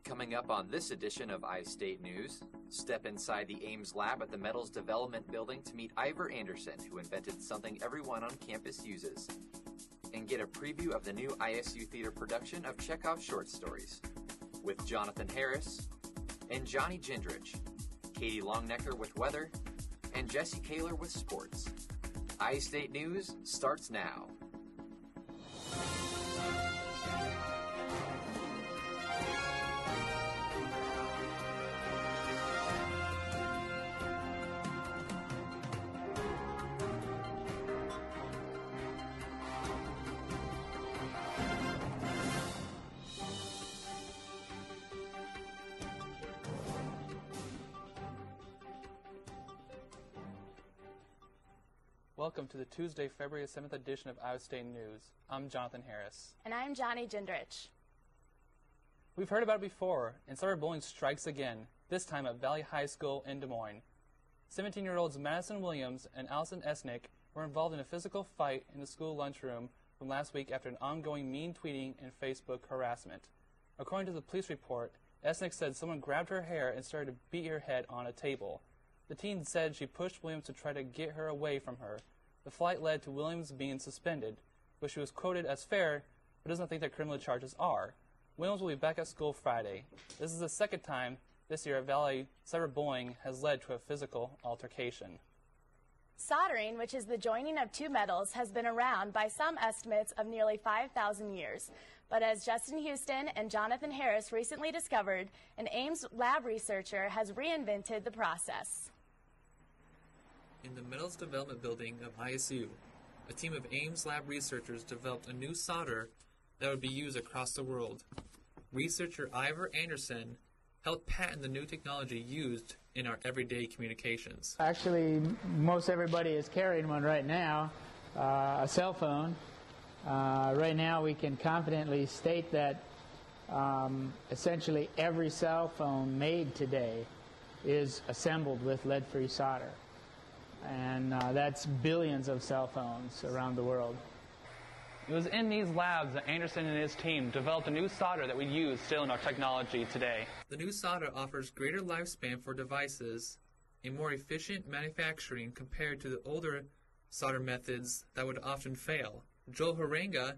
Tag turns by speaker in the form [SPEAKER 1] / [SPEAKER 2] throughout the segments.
[SPEAKER 1] Coming up on this edition of iState News, step inside the Ames lab at the Metals Development Building to meet Ivor Anderson, who invented something everyone on campus uses, and get a preview of the new ISU Theater production of Chekhov's short stories, with Jonathan Harris and Johnny Gendrich, Katie Longnecker with weather, and Jesse Kaler with sports. iState News starts now.
[SPEAKER 2] Welcome to the Tuesday, February 7th edition of iState News. I'm Jonathan Harris.
[SPEAKER 3] And I'm Johnny Gendrich.
[SPEAKER 2] We've heard about it before, and cyberbullying strikes again, this time at Valley High School in Des Moines. 17-year-olds Madison Williams and Allison Esnick were involved in a physical fight in the school lunchroom from last week after an ongoing mean tweeting and Facebook harassment. According to the police report, Esnick said someone grabbed her hair and started to beat her head on a table. The teen said she pushed Williams to try to get her away from her. The fight led to Williams being suspended, but she was quoted as fair, but doesn't think that criminal charges are. Williams will be back at school Friday. This is the second time this year at Valley cyberbullying has led to a physical altercation.
[SPEAKER 3] Soldering, which is the joining of two metals, has been around by some estimates of nearly 5,000 years. But as Justin Houston and Jonathan Harris recently discovered, an Ames lab researcher has reinvented the process.
[SPEAKER 2] In the Metals Development Building of ISU, a team of Ames lab researchers developed a new solder that would be used across the world. Researcher Ivor Anderson helped patent the new technology used in our everyday communications.
[SPEAKER 4] Actually, most everybody is carrying one right now, a cell phone. Right now we can confidently state that essentially every cell phone made today is assembled with lead-free solder. And that's billions of cell phones around the world.
[SPEAKER 2] It was in these labs that Anderson and his team developed a new solder that we use still in our technology today. The new solder offers greater lifespan for devices and more efficient manufacturing compared to the older solder methods that would often fail. Joel Harenga,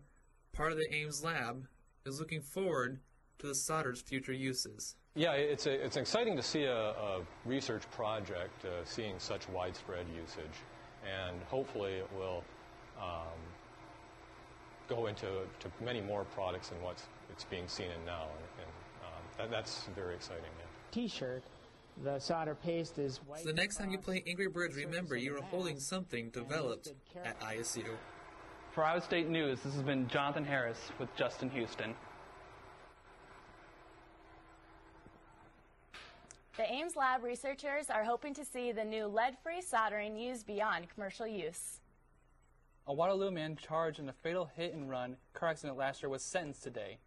[SPEAKER 2] part of the Ames lab, is looking forward to the solder's future uses.
[SPEAKER 5] Yeah, it's exciting to see a research project seeing such widespread usage, and hopefully it will go into many more products than it's being seen in now, and that's very exciting. Yeah.
[SPEAKER 4] T-shirt, the solder paste is white.
[SPEAKER 2] So the next time you play Angry Birds, remember you are holding something developed at ISU. For iState News, this has been Jonathan Harris with Justin Houston.
[SPEAKER 3] The Ames lab researchers are hoping to see the new lead-free soldering used beyond commercial use.
[SPEAKER 2] A Waterloo man charged in a fatal hit-and-run car accident last year was sentenced today.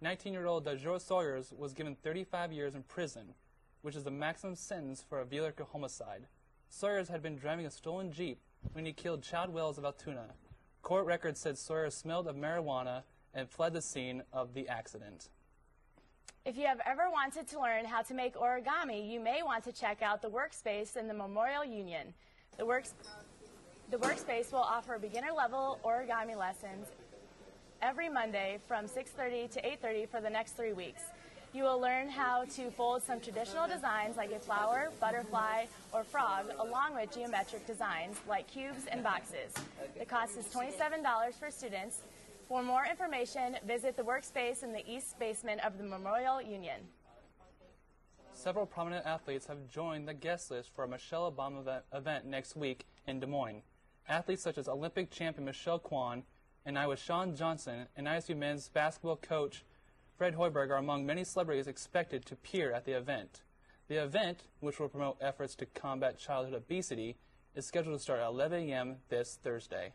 [SPEAKER 2] 19-year-old DeJour Sawyers was given 35 years in prison, which is the maximum sentence for a vehicular homicide. Sawyers had been driving a stolen Jeep when he killed Chad Wells of Altoona. Court records said Sawyers smelled of marijuana and fled the scene of the accident.
[SPEAKER 3] If you have ever wanted to learn how to make origami, you may want to check out the Workspace in the Memorial Union. The Workspace will offer beginner-level origami lessons every Monday from 6:30 to 8:30 for the next 3 weeks. You will learn how to fold some traditional designs like a flower, butterfly, or frog, along with geometric designs like cubes and boxes. The cost is $27 for students. For more information, visit the Workspace in the East Basement of the Memorial Union.
[SPEAKER 2] Several prominent athletes have joined the guest list for a Michelle Obama event next week in Des Moines. Athletes such as Olympic champion Michelle Kwan and Iowa's Shawn Johnson and ISU men's basketball coach Fred Hoiberg are among many celebrities expected to appear at the event. The event, which will promote efforts to combat childhood obesity, is scheduled to start at 11 a.m. this Thursday.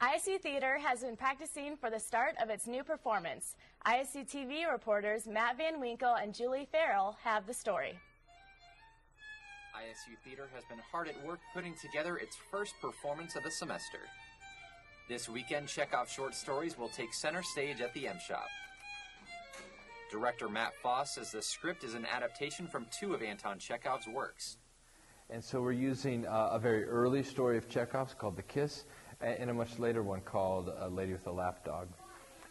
[SPEAKER 3] ISU Theater has been practicing for the start of its new performance. ISU TV reporters Matt Van Winkle and Julie Farrell have the story.
[SPEAKER 1] ISU Theater has been hard at work putting together its first performance of the semester. This weekend, Chekhov's short stories will take center stage at the M Shop. Director Matt Foss says the script is an adaptation from 2 of Anton Chekhov's works.
[SPEAKER 6] And so we're using a very early story of Chekhov's called The Kiss, and a much later one called A Lady with a Lapdog.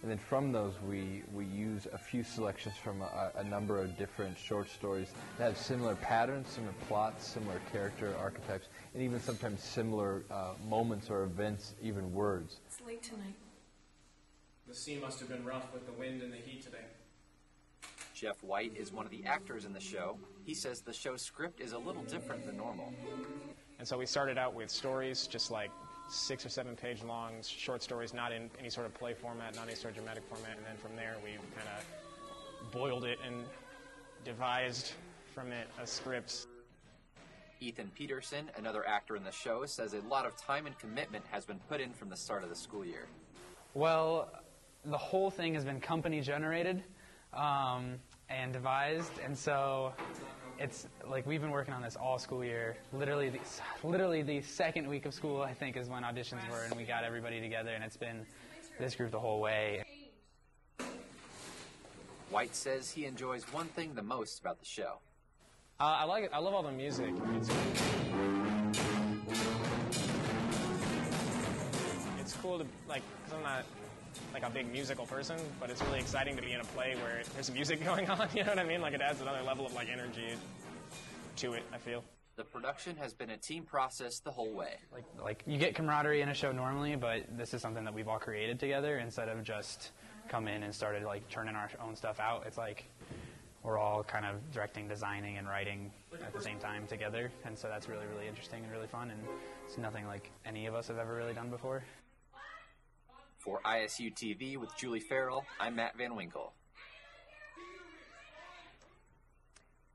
[SPEAKER 6] And then from those, we use a few selections from a number of different short stories that have similar patterns, similar plots, similar character archetypes, and even sometimes similar moments or events, even words.
[SPEAKER 7] It's late tonight.
[SPEAKER 8] The sea must have been rough with the wind and the heat today.
[SPEAKER 1] Jeff White is one of the actors in the show. He says the show's script is a little different than normal.
[SPEAKER 8] And so we started out with stories, just like 6 or 7 page long short stories, not in any sort of play format, not any sort of dramatic format, and then from there we kind of boiled it and devised from it a script.
[SPEAKER 1] Ethan Peterson, another actor in the show, says a lot of time and commitment has been put in from the start of the school year.
[SPEAKER 9] Well, the whole thing has been company generated and devised, and so it's like we've been working on this all school year. Literally the second week of school, I think, is when auditions were, and we got everybody together, and it's been this group the whole way.
[SPEAKER 1] White says he enjoys one thing the most about the show.
[SPEAKER 8] I like it. I love all the music. It's cool to, like, because I'm not like a big musical person, but it's really exciting to be in a play where there's music going on, you know what I mean? Like, it adds another level of, like, energy to it, I feel.
[SPEAKER 1] The production has been a team process the whole way.
[SPEAKER 9] Like you get camaraderie in a show normally, but this is something that we've all created together instead of just come in and started, like, churning our own stuff out. It's like we're all kind of directing, designing, and writing at the same time together, and so that's really, really interesting and really fun, and it's nothing like any of us have ever really done before.
[SPEAKER 1] For ISU TV with Julie Farrell, I'm Matt Van Winkle.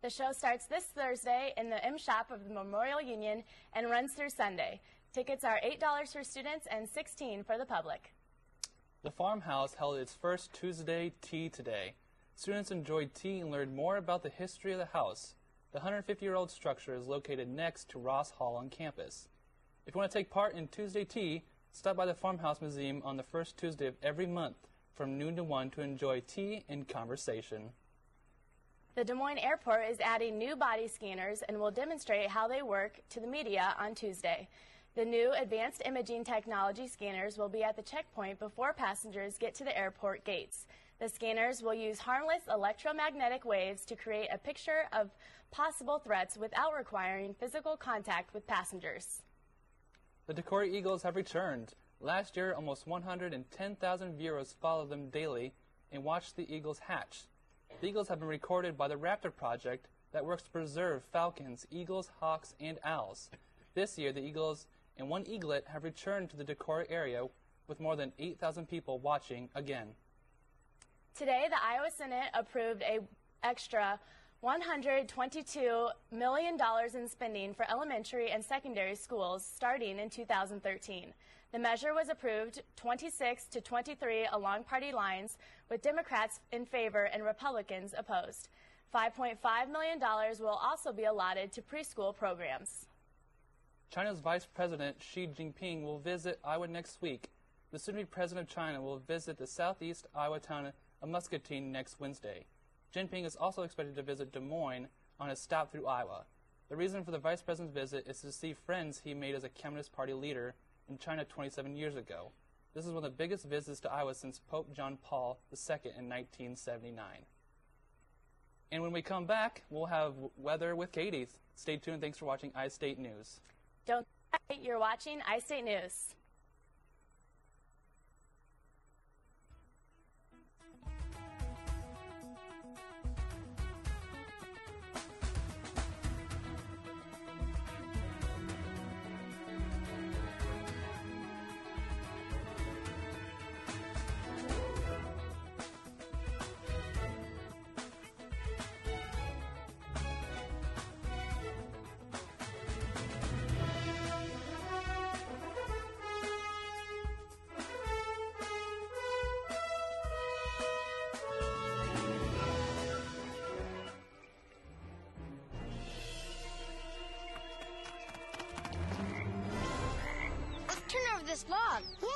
[SPEAKER 3] The show starts this Thursday in the M Shop of the Memorial Union and runs through Sunday. Tickets are $8 for students and $16 for the public.
[SPEAKER 2] The Farmhouse held its first Tuesday Tea today. Students enjoyed tea and learned more about the history of the house. The 150-year-old structure is located next to Ross Hall on campus. If you want to take part in Tuesday Tea, stop by the Farmhouse Museum on the first Tuesday of every month from noon to 1 to enjoy tea and conversation.
[SPEAKER 3] The Des Moines Airport is adding new body scanners and will demonstrate how they work to the media on Tuesday. The new advanced imaging technology scanners will be at the checkpoint before passengers get to the airport gates. The scanners will use harmless electromagnetic waves to create a picture of possible threats without requiring physical contact with passengers.
[SPEAKER 2] The Decorah Eagles have returned. Last year, almost 110,000 viewers followed them daily and watched the Eagles hatch. The Eagles have been recorded by the Raptor Project that works to preserve falcons, eagles, hawks, and owls. This year, the Eagles and one eaglet have returned to the Decorah area with more than 8,000 people watching again.
[SPEAKER 3] Today, the Iowa Senate approved an extra $122 million in spending for elementary and secondary schools starting in 2013. The measure was approved 26 to 23 along party lines, with Democrats in favor and Republicans opposed. $5.5 million will also be allotted to preschool programs.
[SPEAKER 2] China's Vice President Xi Jinping will visit Iowa next week. The soon-to-be President of China will visit the southeast Iowa town of Muscatine next Wednesday. Jinping is also expected to visit Des Moines on his stop through Iowa. The reason for the Vice President's visit is to see friends he made as a Communist Party leader in China 27 years ago. This is one of the biggest visits to Iowa since Pope John Paul II in 1979. And when we come back, we'll have weather with Katie. Stay tuned. Thanks for watching iState News.
[SPEAKER 3] Don't forget, you're watching iState News.
[SPEAKER 10] Turn over this log. Yeah.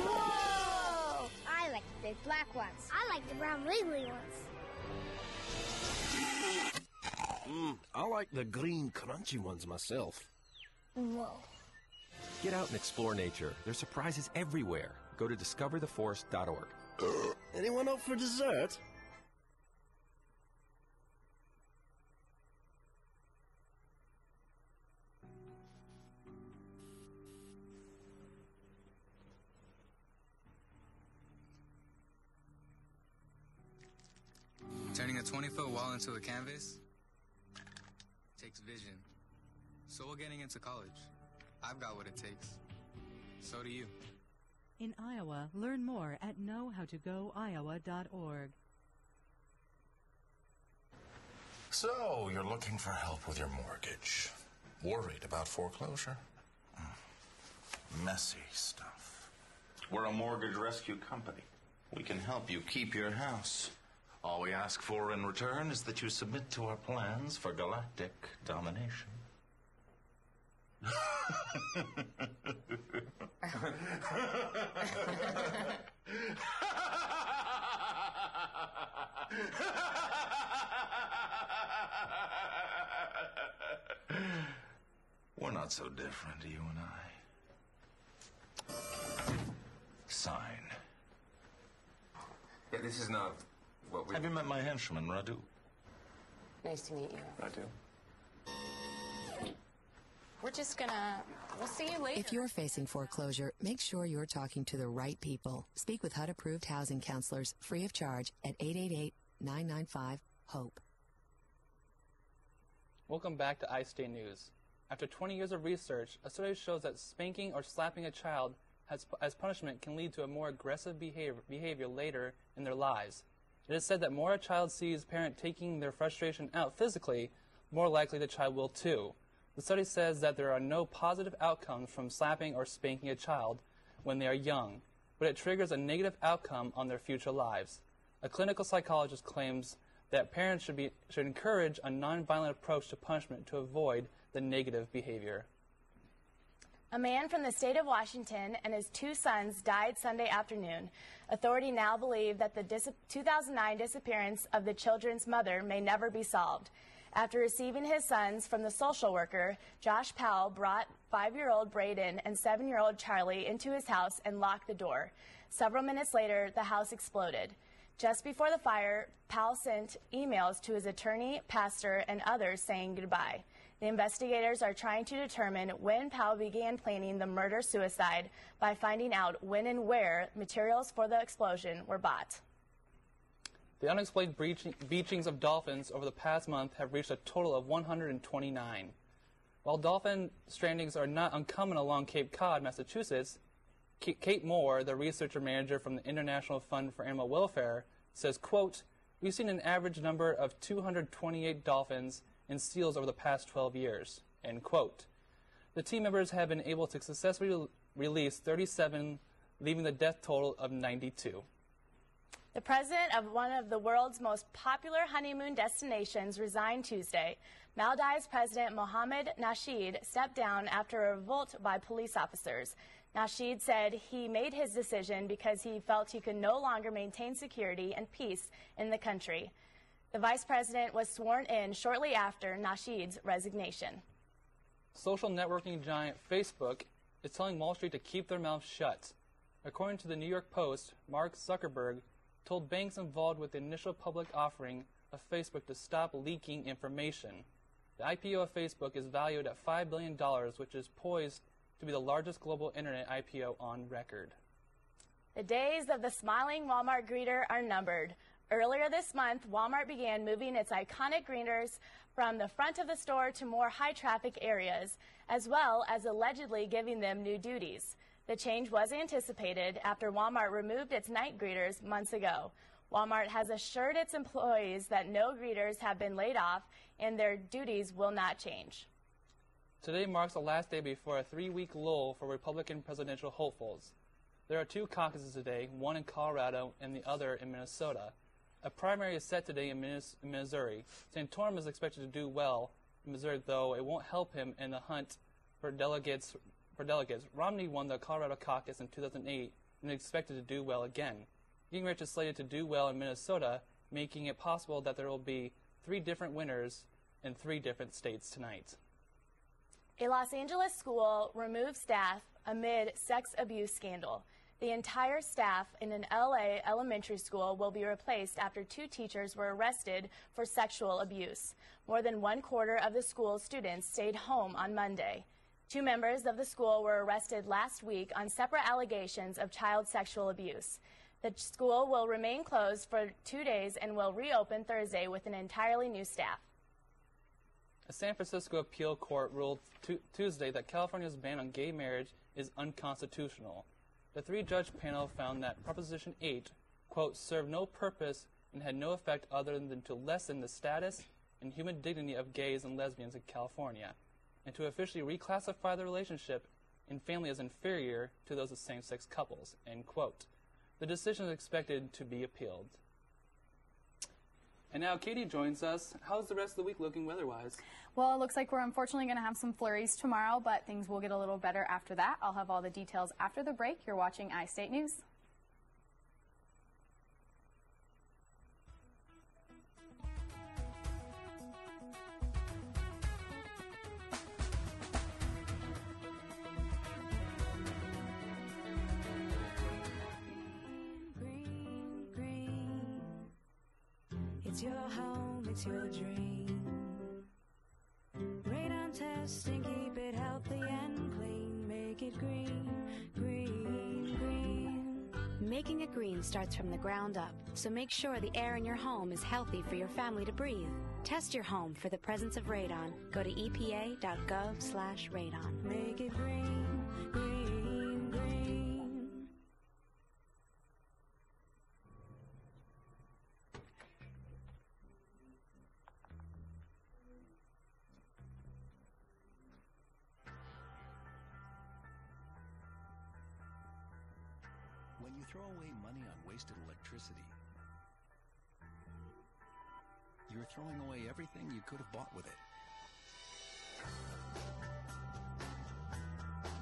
[SPEAKER 10] Whoa! I like
[SPEAKER 7] big black ones. I like the brown wiggly ones.
[SPEAKER 10] I like the green crunchy ones myself.
[SPEAKER 7] Whoa.
[SPEAKER 11] Get out and explore nature. There's surprises everywhere. Go to discovertheforest.org.
[SPEAKER 10] Anyone up for dessert?
[SPEAKER 12] Turning a 20-foot wall into a canvas takes vision. So will getting into college. I've got what it takes. So do you.
[SPEAKER 13] In Iowa, learn more at knowhowtogoiowa.org.
[SPEAKER 14] So, you're looking for help with your mortgage. Worried about foreclosure? Messy stuff. We're a mortgage rescue company. We can help you keep your house. All we ask for in return is that you submit to our plans for galactic domination. We're not so different, you and I. Sign.
[SPEAKER 15] Yeah, this is not what we...
[SPEAKER 14] Have you met my henchman, Radu?
[SPEAKER 16] Nice to meet you.
[SPEAKER 14] Radu.
[SPEAKER 16] We're just we'll see you later.
[SPEAKER 17] If you're facing foreclosure, make sure you're talking to the right people. Speak with HUD-approved housing counselors free of charge at 888-995-HOPE.
[SPEAKER 2] Welcome back to iState News. After 20 years of research, a study shows that spanking or slapping a child as punishment can lead to a more aggressive behavior later in their lives. It is said that more a child sees a parent taking their frustration out physically, more likely the child will too. The study says that there are no positive outcomes from slapping or spanking a child when they are young, but it triggers a negative outcome on their future lives. A clinical psychologist claims that parents should encourage a nonviolent approach to punishment to avoid the negative behavior.
[SPEAKER 3] A man from the state of Washington and his 2 sons died Sunday afternoon. Authorities now believe that the 2009 disappearance of the children's mother may never be solved. After receiving his sons from the social worker, Josh Powell brought 5-year-old Braden and 7-year-old Charlie into his house and locked the door. Several minutes later, the house exploded. Just before the fire, Powell sent emails to his attorney, pastor, and others saying goodbye. The investigators are trying to determine when Powell began planning the murder-suicide by finding out when and where materials for the explosion were bought.
[SPEAKER 2] The unexplained beachings of dolphins over the past month have reached a total of 129. While dolphin strandings are not uncommon along Cape Cod, Massachusetts, Kate Moore, the researcher manager from the International Fund for Animal Welfare, says, quote, "We've seen an average number of 228 dolphins and seals over the past 12 years, end quote. The team members have been able to successfully release 37, leaving the death total of 92.
[SPEAKER 3] The president of one of the world's most popular honeymoon destinations resigned Tuesday. Maldives President Mohammed Nasheed stepped down after a revolt by police officers. Nasheed said he made his decision because he felt he could no longer maintain security and peace in the country. The vice president was sworn in shortly after Nasheed's resignation.
[SPEAKER 2] Social networking giant Facebook is telling Wall Street to keep their mouths shut. According to the New York Post, Mark Zuckerberg told banks involved with the initial public offering of Facebook to stop leaking information. The IPO of Facebook is valued at $5 billion, which is poised to be the largest global internet IPO on record.
[SPEAKER 3] The days of the smiling Walmart greeter are numbered. Earlier this month, Walmart began moving its iconic greeters from the front of the store to more high-traffic areas, as well as allegedly giving them new duties. The change was anticipated after Walmart removed its night greeters months ago. Walmart has assured its employees that no greeters have been laid off and their duties will not change.
[SPEAKER 2] Today marks the last day before a 3-week lull for Republican presidential hopefuls. There are 2 caucuses today, one in Colorado and the other in Minnesota. A primary is set today in Missouri. Santorum is expected to do well in Missouri, though it won't help him in the hunt for delegates. Romney won the Colorado caucus in 2008 and is expected to do well again. Gingrich is slated to do well in Minnesota, making it possible that there will be 3 different winners in 3 different states tonight.
[SPEAKER 3] A Los Angeles school removed staff amid sex abuse scandal. The entire staff in an LA elementary school will be replaced after 2 teachers were arrested for sexual abuse. More than 1/4 of the school's students stayed home on Monday. 2 members of the school were arrested last week on separate allegations of child sexual abuse. The school will remain closed for 2 days and will reopen Thursday with an entirely new staff.
[SPEAKER 2] A San Francisco appeal court ruled Tuesday that California's ban on gay marriage is unconstitutional. The 3-judge panel found that Proposition 8, quote, served no purpose and had no effect other than to lessen the status and human dignity of gays and lesbians in California, and to officially reclassify the relationship in family as inferior to those of same-sex couples, end quote. The decision is expected to be appealed. And now Katie joins us. How's the rest of the week looking weather-wise?
[SPEAKER 18] Well, it looks like we're unfortunately going to have some flurries tomorrow, but things will get a little better after that. I'll have all the details after the break. You're watching iState News.
[SPEAKER 19] It's your home, it's your dream. Radon testing, keep it healthy and clean. Make it green, green, green.
[SPEAKER 20] Making it green starts from the ground up, so make sure the air in your home is healthy for your family to breathe. Test your home for the presence of radon. Go to epa.gov/radon.
[SPEAKER 19] Make it green, green, green.
[SPEAKER 10] When you throw away money on wasted electricity, you're throwing away everything you could have bought with it.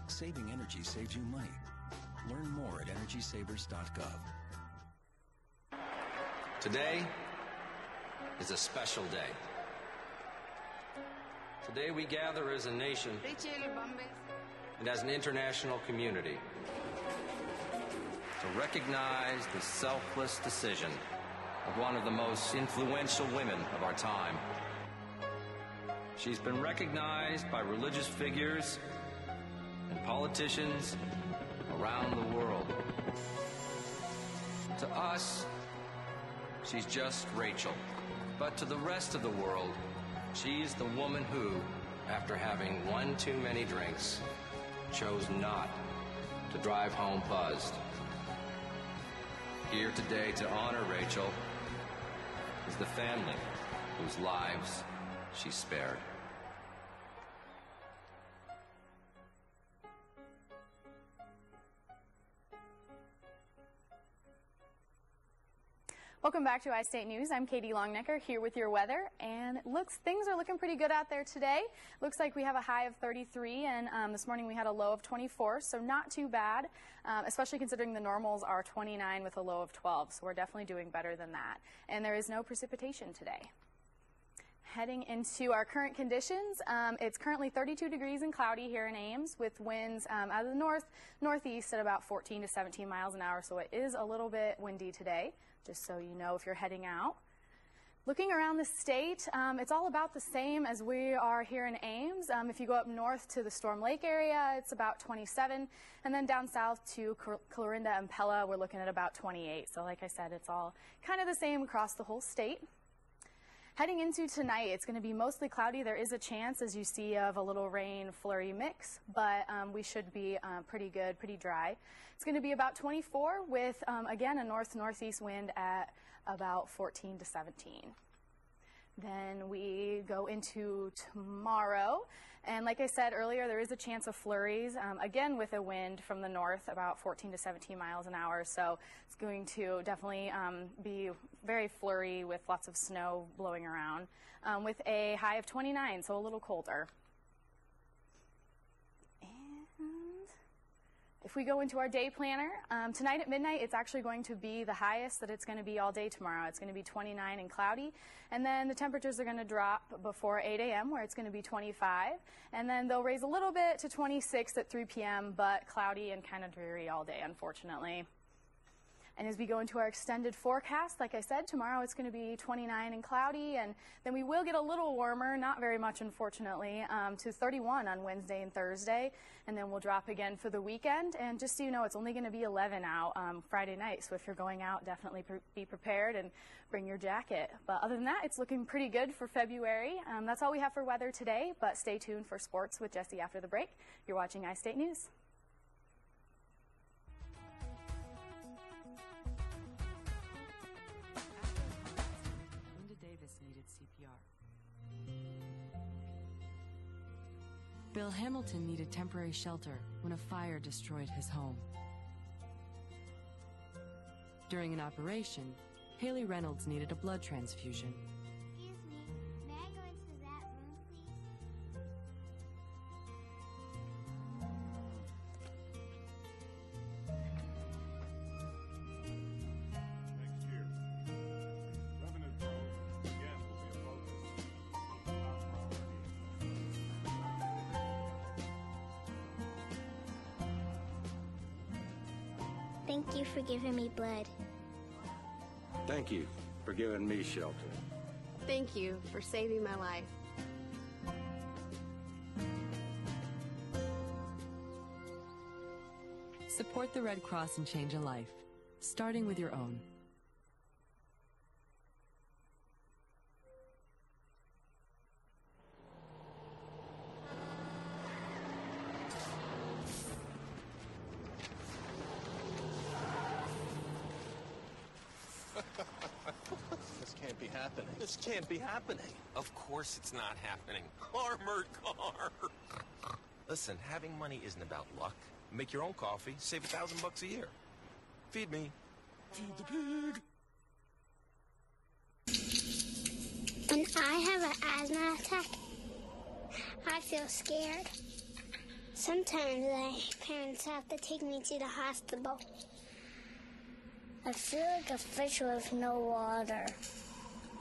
[SPEAKER 10] Saving energy saves you money. Learn more at EnergySavers.gov.
[SPEAKER 21] Today is a special day. Today we gather as a nation and as an international community to recognize the selfless decision of one of the most influential women of our time. She's been recognized by religious figures and politicians around the world. To us, she's just Rachel. But to the rest of the world, she's the woman who, after having one too many drinks, chose not to drive home buzzed. Here today to honor Rachel is the family whose lives she spared.
[SPEAKER 18] Welcome back to iState News. I'm Katie Longnecker here with your weather, and things are looking pretty good out there today. Looks like we have a high of 33, and this morning we had a low of 24, so not too bad, especially considering the normals are 29 with a low of 12, so we're definitely doing better than that. And there is no precipitation today. Heading into our current conditions, it's currently 32 degrees and cloudy here in Ames with winds out of the northeast at about 14 to 17 miles an hour, so it is a little bit windy today, just so you know if you're heading out. Looking around the state, it's all about the same as we are here in Ames. If you go up north to the Storm Lake area, it's about 27, and then down south to Clarinda and Pella, we're looking at about 28. So like I said, it's all kind of the same across the whole state. Heading into tonight, it's going to be mostly cloudy. There is a chance, as you see, of a little rain flurry mix, but we should be pretty good, pretty dry. It's going to be about 24 with, again, a north-northeast wind at about 14 to 17. Then we go into tomorrow, and like I said earlier, there is a chance of flurries, again with a wind from the north, about 14 to 17 miles an hour, so it's going to definitely be very flurry with lots of snow blowing around, with a high of 29, so a little colder. If we go into our day planner, tonight at midnight, it's actually going to be the highest that it's going to be all day tomorrow. It's going to be 29 and cloudy. And then the temperatures are going to drop before 8 a.m., where it's going to be 25. And then they'll raise a little bit to 26 at 3 p.m., but cloudy and kind of dreary all day, unfortunately. And as we go into our extended forecast, like I said, tomorrow it's going to be 29 and cloudy, and then we will get a little warmer, not very much unfortunately, to 31 on Wednesday and Thursday, and then we'll drop again for the weekend. And just so you know, it's only going to be 11 out Friday night, so if you're going out, definitely be prepared and bring your jacket. But other than that, it's looking pretty good for February. That's all we have for weather today, but stay tuned for sports with Jesse after the break. You're watching iState News.
[SPEAKER 5] Bill Hamilton needed temporary shelter when a fire destroyed his home. During an operation, Haley Reynolds needed a blood transfusion.
[SPEAKER 7] Excuse me, may I go into that room, please?
[SPEAKER 22] Next year, revenue growth again will be a focus of our priority.
[SPEAKER 7] Thank you for giving me blood.
[SPEAKER 23] Thank you for giving me shelter.
[SPEAKER 24] Thank you for saving my life.
[SPEAKER 5] Support the Red Cross and change a life, starting with your own.
[SPEAKER 11] This can't be happening. This can't be happening.
[SPEAKER 15] Of course it's not happening. Armored car.
[SPEAKER 11] Listen, having money isn't about luck. Make your own coffee, save $1,000 a year. Feed me. Feed the pig.
[SPEAKER 7] When I have an asthma attack, I feel scared. Sometimes my parents have to take me to the hospital. I feel like a fish with no water.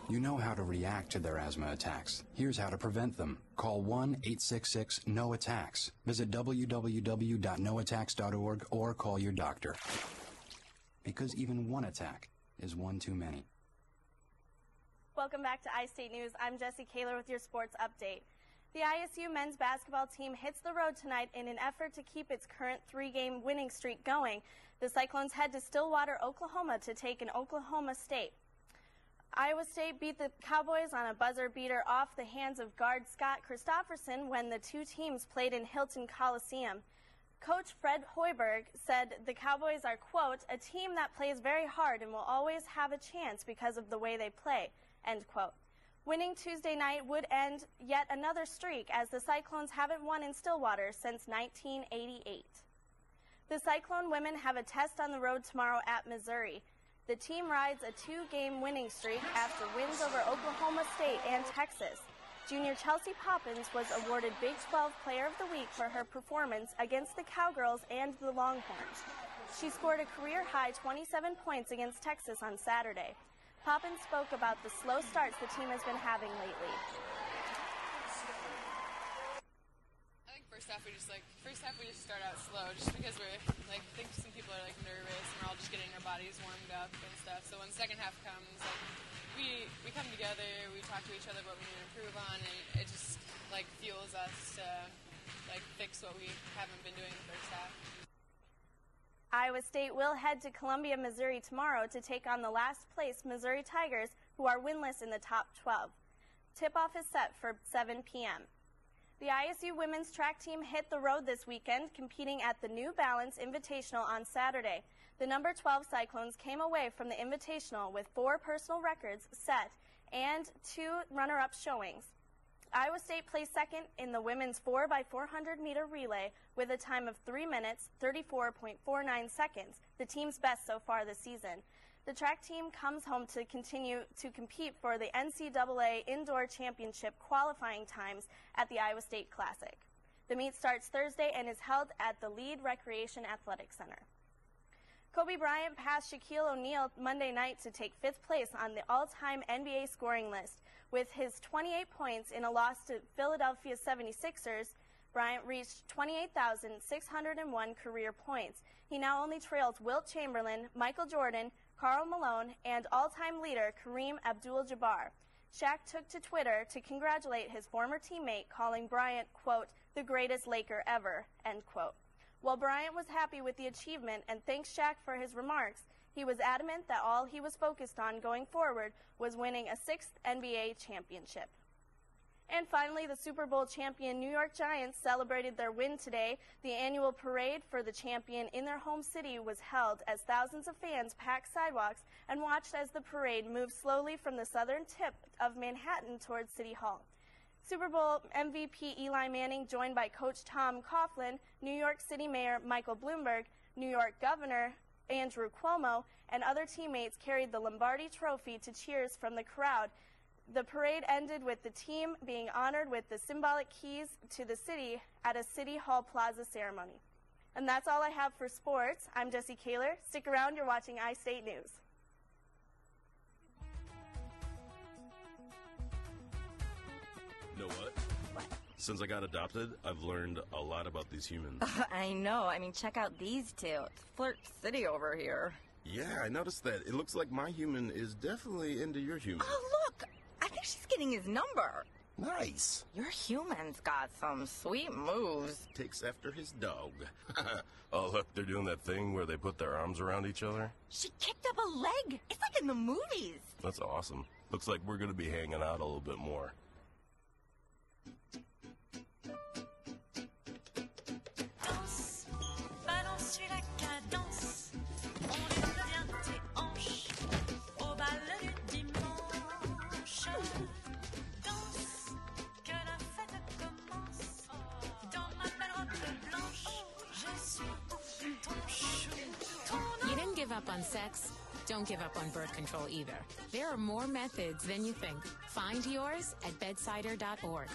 [SPEAKER 25] You know how to react to their asthma attacks. Here's how to prevent them. Call 1-866-NO-ATTACKS. Visit www.noattacks.org or call your doctor. Because even one attack is one too many.
[SPEAKER 3] Welcome back to iState News. I'm Jesse Kaler with your sports update. The ISU men's basketball team hits the road tonight in an effort to keep its current 3-game winning streak going. The Cyclones head to Stillwater, Oklahoma to take in Oklahoma State. Iowa State beat the Cowboys on a buzzer beater off the hands of guard Scott Christopherson when the two teams played in Hilton Coliseum. Coach Fred Hoiberg said the Cowboys are, quote, a team that plays very hard and will always have a chance because of the way they play, end quote. Winning Tuesday night would end yet another streak as the Cyclones haven't won in Stillwater since 1988. The Cyclone women have a test on the road tomorrow at Missouri. The team rides a 2-game winning streak after wins over Oklahoma State and Texas. Junior Chelsea Poppins was awarded Big 12 Player of the Week for her performance against the Cowgirls and the Longhorns. She scored a career-high 27 points against Texas on Saturday. Poppins spoke about the slow starts the team has been having lately.
[SPEAKER 26] I think first half we just start out slow, just because we're I think some people are nervous and we're all just getting our bodies warmed up and stuff. So when the second half comes, we come together, we talk to each other what we need to improve on, and it just fuels us to fix what we haven't been doing in the first half.
[SPEAKER 3] Iowa State will head to Columbia, Missouri tomorrow to take on the last-place Missouri Tigers, who are winless in the top 12. Tip-off is set for 7 p.m. The ISU women's track team hit the road this weekend, competing at the New Balance Invitational on Saturday. The number 12 Cyclones came away from the Invitational with 4 personal records set and 2 runner-up showings. Iowa State placed second in the women's 4x400 meter relay with a time of 3 minutes, 34.49 seconds, the team's best so far this season. The track team comes home to continue to compete for the NCAA Indoor Championship qualifying times at the Iowa State Classic. The meet starts Thursday and is held at the Lead Recreation Athletic Center. Kobe Bryant passed Shaquille O'Neal Monday night to take 5th place on the all-time NBA scoring list. With his 28 points in a loss to Philadelphia 76ers, Bryant reached 28,601 career points. He now only trails Wilt Chamberlain, Michael Jordan, Karl Malone, and all-time leader Kareem Abdul-Jabbar. Shaq took to Twitter to congratulate his former teammate, calling Bryant, quote, the greatest Laker ever, end quote. While Bryant was happy with the achievement and thanks Shaq for his remarks, he was adamant that all he was focused on going forward was winning a 6th NBA championship. And finally, the Super Bowl champion New York Giants celebrated their win today. The annual parade for the champion in their home city was held as thousands of fans packed sidewalks and watched as the parade moved slowly from the southern tip of Manhattan towards City Hall. Super Bowl MVP Eli Manning, joined by Coach Tom Coughlin, New York City Mayor Michael Bloomberg, New York Governor Andrew Cuomo, and other teammates carried the Lombardi Trophy to cheers from the crowd. The parade ended with the team being honored with the symbolic keys to the city at a City Hall Plaza ceremony. And that's all I have for sports. I'm Jessie Kaler. Stick around, you're watching iState News.
[SPEAKER 1] Know what? Since I got adopted, I've learned a lot about these humans.
[SPEAKER 4] I know. I mean, check out these two. It's Flirt City over here.
[SPEAKER 1] Yeah, I noticed that. It looks like my human is definitely into your human.
[SPEAKER 4] Oh, look! I think she's getting his number.
[SPEAKER 1] Nice.
[SPEAKER 4] Your human's got some sweet moves.
[SPEAKER 1] Takes after his dog. Oh, look, they're doing that thing where they put their arms around each other.
[SPEAKER 4] She kicked up a leg. It's like in the movies.
[SPEAKER 1] That's awesome. Looks like we're going to be hanging out a little bit more.
[SPEAKER 6] You didn't give up on sex. Don't give up on birth control either. There are more methods than you think. Find yours at bedsider.org.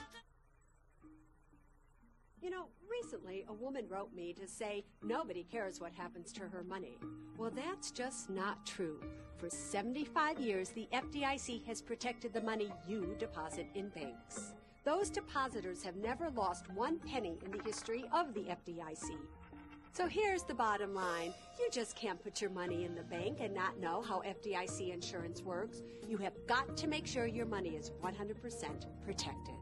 [SPEAKER 8] You know, recently a woman wrote me to say nobody cares what happens to her money. Well, that's just not true. For 75 years, the FDIC has protected the money you deposit in banks. Those depositors have never lost one penny in the history of the FDIC. So here's the bottom line. You just can't put your money in the bank and not know how FDIC insurance works. You have got to make sure your money is 100% protected.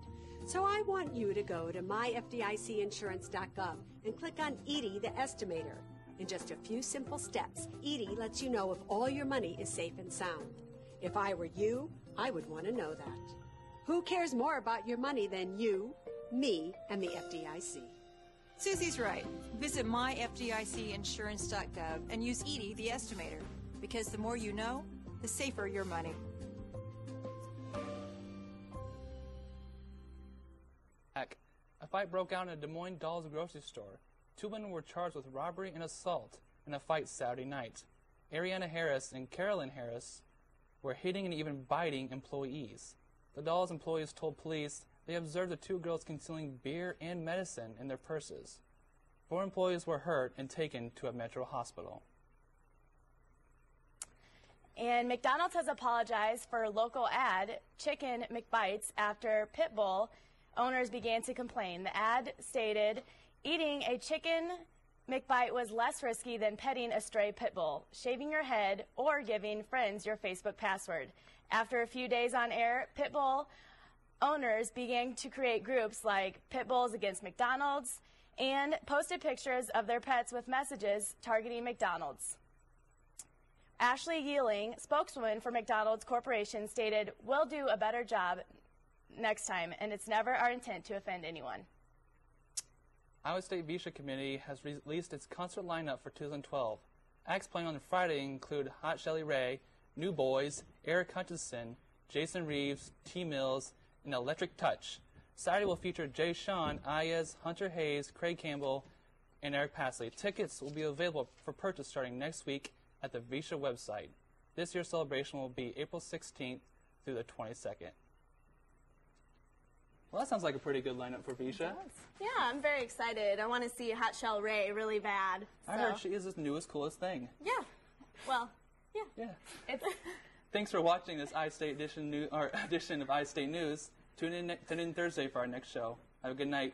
[SPEAKER 8] So I want you to go to myfdicinsurance.gov and click on Edie the Estimator. In just a few simple steps, Edie lets you know if all your money is safe and sound. If I were you, I would want to know that. Who cares more about your money than you, me, and the FDIC?
[SPEAKER 9] Susie's right. Visit myfdicinsurance.gov and use Edie the Estimator, because the more you know, the safer your money.
[SPEAKER 2] A fight broke out in a Des Moines Dolls grocery store. 2 women were charged with robbery and assault in a fight Saturday night. Ariana Harris and Carolyn Harris were hitting and even biting employees. The Dolls employees told police they observed the 2 girls concealing beer and medicine in their purses. 4 employees were hurt and taken to a Metro hospital.
[SPEAKER 3] And McDonald's has apologized for a local ad, Chicken McBites, after Pitbull owners began to complain. The ad stated, eating a chicken McBite was less risky than petting a stray pit bull, shaving your head, or giving friends your Facebook password. After a few days on air, Pitbull owners began to create groups like Pitbulls Against McDonald's and posted pictures of their pets with messages targeting McDonald's. Ashley Yealing, spokeswoman for McDonald's Corporation, stated, "We'll do a better job next time, and it's never our intent to offend anyone."
[SPEAKER 2] Iowa State Visha Committee has released its concert lineup for 2012. Acts playing on Friday include Hot Shelly Ray, New Boys, Eric Hutchinson, Jason Reeves, T. Mills, and Electric Touch. Saturday will feature Jay Sean, Ayaz, Hunter Hayes, Craig Campbell, and Eric Pasley. Tickets will be available for purchase starting next week at the Visha website. This year's celebration will be April 16th through the 22nd. Well, that sounds like a pretty good lineup for Visha.
[SPEAKER 12] Yeah, I'm very excited. I want to see Hot Shell Ray really bad.
[SPEAKER 2] I
[SPEAKER 12] so.
[SPEAKER 2] heard she is the newest, coolest thing.
[SPEAKER 12] Yeah. Well, yeah.
[SPEAKER 2] Yeah.
[SPEAKER 12] It's
[SPEAKER 2] Thanks for watching this iState edition of iState News. Tune in Thursday for our next show. Have a good night.